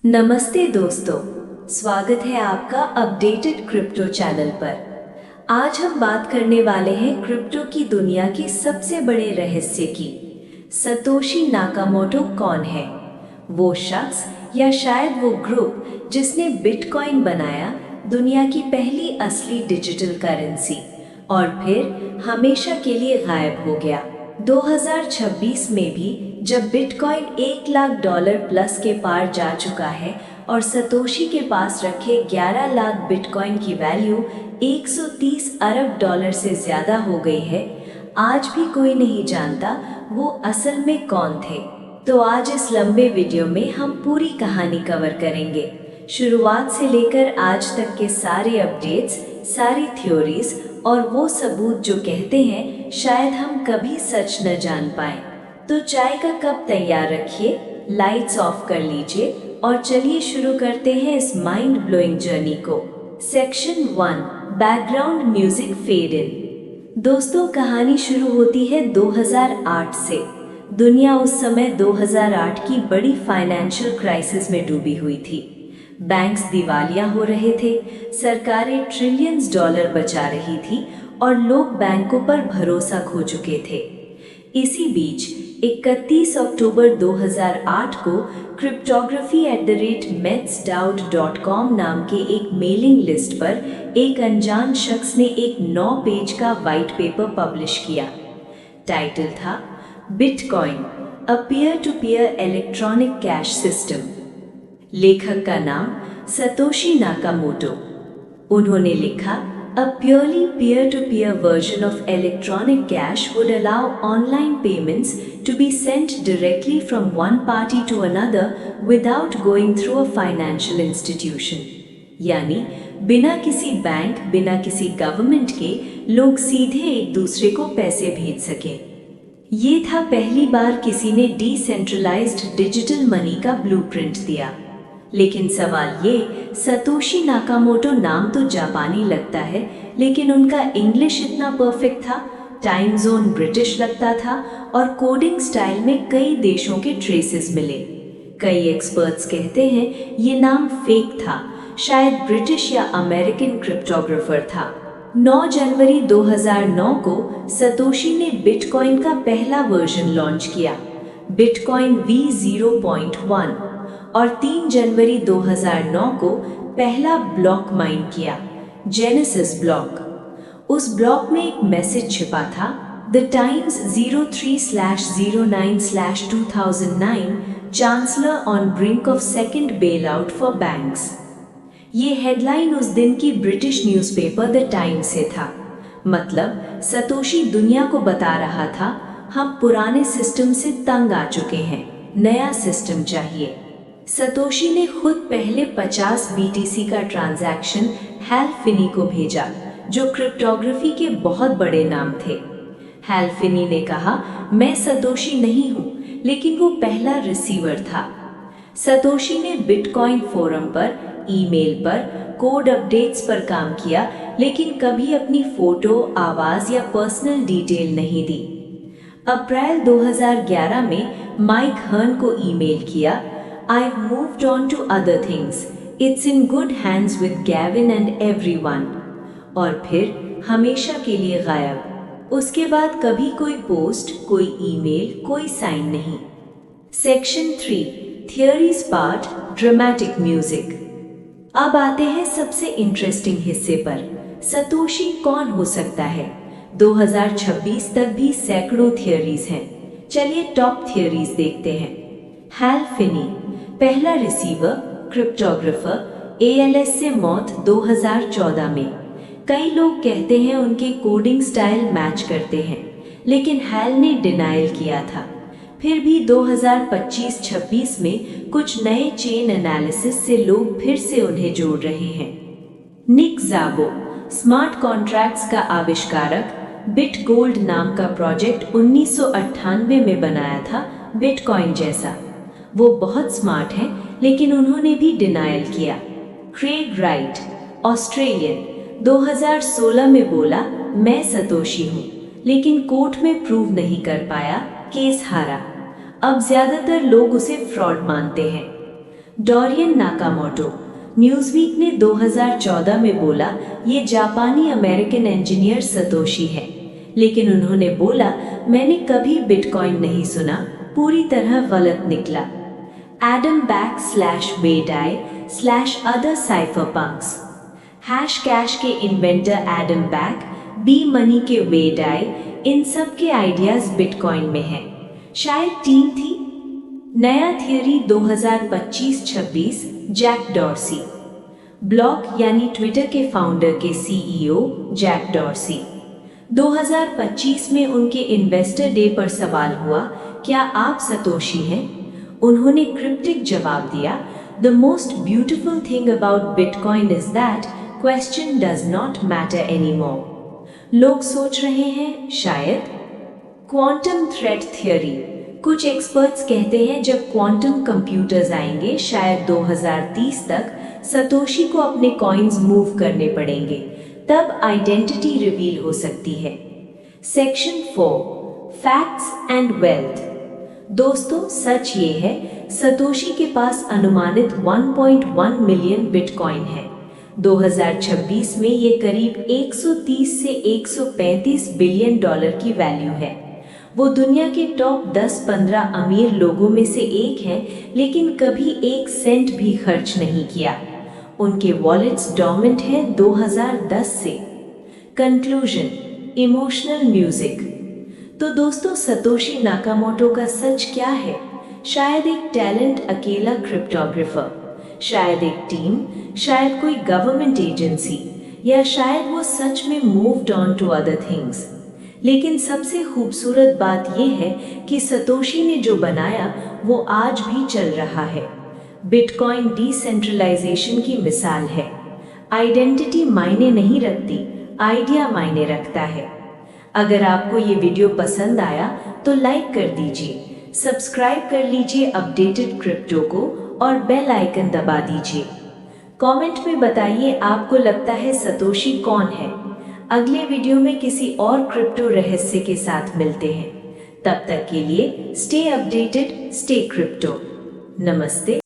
नमस्ते दोस्तों, स्वागत है आपका अपडेटेड क्रिप्टो चैनल पर। आज हम बात करने वाले हैं क्रिप्टो की दुनिया के सबसे बड़े रहस्य की। सतोशी नाकामोटो कौन है? वो शख्स या शायद वो ग्रुप जिसने बिटकॉइन बनाया, दुनिया की पहली असली डिजिटल करेंसी, और फिर हमेशा के लिए गायब हो गया। 2026 में भी जब बिटकॉइन $1 लाख प्लस के पार जा चुका है और सतोशी के पास रखे 11 लाख बिटकॉइन की वैल्यू $130 अरब से ज़्यादा हो गई है, आज भी कोई नहीं जानता वो असल में कौन थे। तो आज इस लंबे वीडियो में हम पूरी कहानी कवर करेंगे, शुरुआत से लेकर आज तक के सारे अपडेट्स, सारी थ्योरीज और वो सबूत जो कहते हैं शायद हम कभी सच न जान पाए। तो चाय का कप तैयार रखिए, लाइट्स ऑफ कर लीजिए और चलिए शुरू करते हैं इस माइंड ब्लोइंग जर्नी को। Section 1, background music fade in. दोस्तों, कहानी शुरू होती है 2008 से। दुनिया उस समय 2008 की बड़ी फाइनेंशियल क्राइसिस में डूबी हुई थी। बैंक्स दिवालिया हो रहे थे, सरकारें ट्रिलियंस डॉलर बचा रही थी और लोग बैंकों पर भरोसा खो चुके थे। इसी बीच 31 अक्टूबर 2008 को cryptography@metsdoubt.com नाम के एक मेलिंग लिस्ट पर एक अनजान शख्स ने एक 9 पेज का वाइट पेपर पब्लिश किया। टाइटल था bitcoin, a peer to peer electronic cash system. लेखक का नाम सतोशी नाकामोटो। उन्होंने लिखा, A purely peer-to-peer version of electronic cash would allow online payments to be sent directly from one party to another without going through a financial institution. यानी बिना किसी bank, बिना किसी गवर्नमेंट के लोग सीधे एक दूसरे को पैसे भेज सकें। ये था पहली बार किसी ने डिसेंट्रलाइज्ड डिजिटल मनी का ब्लूप्रिंट दिया। लेकिन सवाल ये, सतोशी नाकामोटो नाम तो जापानी लगता है, लेकिन उनका इंग्लिश इतना परफेक्ट था, टाइम जोन ब्रिटिश लगता था और कोडिंग स्टाइल में कई देशों के ट्रेसेस मिले। कई एक्सपर्ट्स कहते हैं ये नाम फेक था, शायद ब्रिटिश या अमेरिकन क्रिप्टोग्राफर था। 9 जनवरी 2009 को सतोशी ने बिटकॉइन का पहला वर्जन लॉन्च किया, बिटकॉइन V0.1, और 3 जनवरी 2009 को पहला ब्लॉक माइन किया, जेनेसिस ब्लॉक। उस ब्लॉक में एक मैसेज छिपा था, the Times 03/09/2009, chancellor on brink of second bailout for banks. ये हेडलाइन उस दिन की ब्रिटिश न्यूज़पेपर द टाइम्स से था। मतलब सतोशी दुनिया को बता रहा था, हम पुराने सिस्टम से तंग आ चुके हैं, नया सिस्टम चाहिए। सतोशी ने खुद पहले 50 BTC का ट्रांजैक्शन हैल फिनी को भेजा, जो क्रिप्टोग्राफी के बहुत बड़े नाम थे। हैल फिनी ने कहा, मैं सतोशी नहीं हूँ, लेकिन वो पहला रिसीवर था। सतोशी ने बिटकॉइन फोरम पर, ईमेल पर, कोड अपडेट्स पर काम किया, लेकिन कभी अपनी फोटो, आवाज़ या पर्सनल डिटेल नहीं दी। अप्रैल 2011 में माइक हर्न को ईमेल किया, I've moved on to other things. It's in good hands with Gavin and everyone. और फिर हमेशा के लिए गायब। उसके बाद कभी कोई पोस्ट, कोई ईमेल, कोई साइन नहीं। Section 3, theories part, dramatic music. अब आते हैं सबसे इंटरेस्टिंग हिस्से पर, सतोशी कौन हो सकता है? 2026 तक भी सैकड़ों थियरीज हैं। चलिए टॉप थियरीज देखते हैं। हैल फिनी, पहला रिसीवर, क्रिप्टोग्राफर, ALS से मौत 2014 में। कई लोग कहते हैं उनके कोडिंग स्टाइल मैच करते हैं, लेकिन हैल ने डिनायल किया था। फिर भी 2025-26 में कुछ नए चेन एनालिसिस से लोग फिर से उन्हें जोड़ रहे हैं। निक ज़ाबो, स्मार्ट कॉन्ट्रैक्ट्स का आविष्कारक, बिट गोल्ड नाम का प्रोजेक्ट 1998 में बनाया था, बिटकॉइन जैसा। वो बहुत स्मार्ट हैं, लेकिन उन्होंने भी डिनायल किया। क्रेग राइट, ऑस्ट्रेलियन, 2016 में बोला, मैं सतोशी हूँ, लेकिन कोर्ट में प्रूव नहीं कर पाया, केस हारा। अब ज्यादातर लोग उसे फ्रॉड मानते हैं। डोरियन नाकामोटो, न्यूज़वीक ने 2014 में बोला ये जापानी अमेरिकन इंजीनियर सतोशी है, लेकिन उन्होंने बोला मैंने कभी बिटकॉइन नहीं सुना, पूरी तरह गलत निकला। Adam Back /Beidai/other cypherpunks, hashcash के inventor Adam Back, B money के वेडाई, इन सब के आइडियाज बिटकॉइन में हैं। शायद टीम थी। नया थियरी 2025-26, जैक डॉर्सी, ब्लॉक यानी ट्विटर के फाउंडर के सीईओ जैक डॉर्सी। 2025 में उनके इन्वेस्टर डे पर सवाल हुआ, क्या आप सतोशी हैं? उन्होंने क्रिप्टिक जवाब दिया, the most beautiful thing about bitcoin is that question does not matter anymore. लोग सोच रहे हैं शायद क्वांटम थ्रेट थ्योरी। कुछ एक्सपर्ट्स कहते हैं जब क्वांटम कंप्यूटर्स आएंगे शायद 2030 तक सतोशी को अपने कॉइन्स मूव करने पड़ेंगे, तब आइडेंटिटी रिवील हो सकती है। Section 4, facts and wealth. दोस्तों सच ये है, सतोशी के पास अनुमानित 1.1 मिलियन बिटकॉइन है। 2026 में ये करीब 130 से 135 बिलियन डॉलर की वैल्यू है। वो दुनिया के टॉप 10-15 अमीर लोगों में से एक हैं, लेकिन कभी 1 सेंट भी खर्च नहीं किया। उनके वॉलेट्स डोमिनेंट हैं 2010 से। Conclusion, emotional music. तो दोस्तों सतोशी नाकामोटो का सच क्या है? शायद एक टैलेंट अकेला क्रिप्टोग्राफर, शायद एक टीम, शायद कोई गवर्नमेंट एजेंसी, या शायद वो सच में moved on to other things. लेकिन सबसे खूबसूरत बात यह है कि सतोशी ने जो बनाया वो आज भी चल रहा है। बिटकॉइन डिसेंट्रलाइजेशन की मिसाल है। आइडेंटिटी मायने नहीं रखती, आइडिया मायने रखता है। अगर आपको ये वीडियो पसंद आया तो लाइक कर दीजिए, सब्सक्राइब कर लीजिए अपडेटेड क्रिप्टो को और बेल आइकन दबा दीजिए। कमेंट में बताइए आपको लगता है सतोशी कौन है। अगले वीडियो में किसी और क्रिप्टो रहस्य के साथ मिलते हैं। तब तक के लिए स्टे अपडेटेड, स्टे क्रिप्टो। नमस्ते।